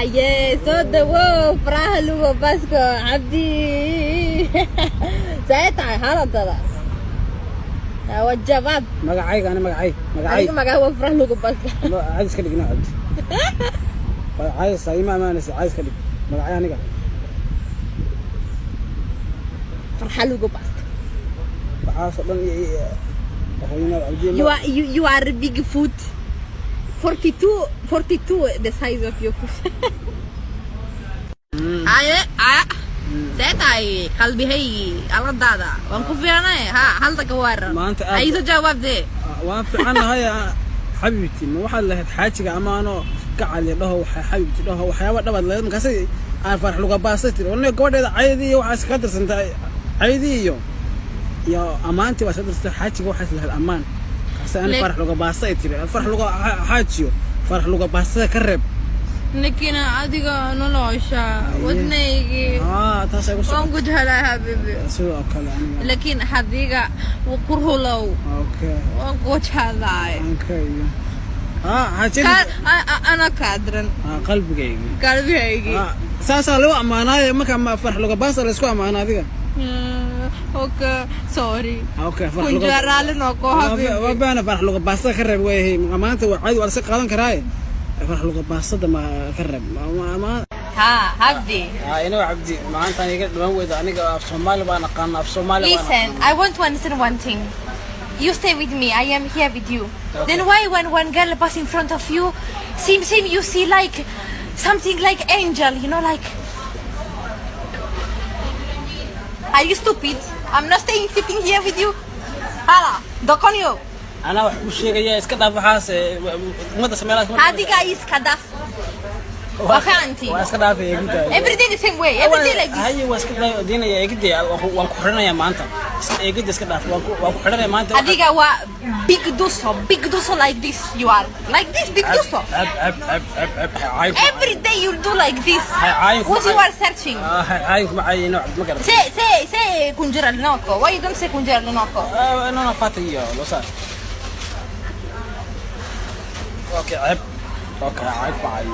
Yes, so the wolf Rahlu Basko Abdi. Zeta Halatala. والجواب مقعي أنا مقعي مقعي وفره له قبل عايز كده قناعد عايز صايم ما نسي عايز كده مقعي أنا قاعد فرح له قبل you are a big foot 42 the size of your foot زيتاي قلبي هي على الدادا وانكو في انا ها هل تكوار ما انت عايز جواب ده وافي انا هيا حبيبتي ما waxa la xaajiga amaano gacal dhaho waxa xabibti dhaho waxyaabo dhabad leed markaas aan farax luga baasatay oo gabadheeda caydii waxa iska tirsantahay caydii iyo amaanti waa sadarta xaajiga waxa la amaan kaas aan farax luga baasatay farax luga xaajiyo farax luga baasada ka reeb نكينا أديكا نلاشة ودنيجي تاسع وصل وانقد هلا حبيبي سو أكلاني لكن حديقة وكره لو أوكي وانقد هلا أوكي هاتين أنا كادرن قلبي هيجي ساسا لو أمانة ما كان ما فرح لو باص ولا سكوا أمانة ديك اوكي سوري اوكي فرح لو كنجرال نوكو حبيبي وبانا فرح لو باص خرب ويه أمانة وعيد ورسق قادن كراي فرح لو باصة ما خرب ما ها عبدي أنا وعبدي ما أنت أنا قلت ما هو إذا أنا في الصومال وأنا قانا في الصومال Listen, I want to understand one thing. You stay with me. I am here with you. Okay. Then why when one girl pass in front of you, seems you see like something like angel, you know, like. Are you stupid? I'm not staying sitting here with you. Hala, dokon you. أنا وش جاي إسكت في حاس مدة سمعت هذه جايز كدف. وخانتي. وإسكت في يجدا. Every day the same way. Every day like this. هاي وإسكت دينا يجدا وانكحرنا يا مانتا. يجدا إسكت وانكحرنا يا مانتا. هذه جوا big duso like this. You are like this big duso. Every day you do like this. What you are searching? عايز معي نوع ما قدر. Say كونجرال نوكو. Why you don't say كونجرال نوكو? أنا فاتي لو صار. اوكي عيب معي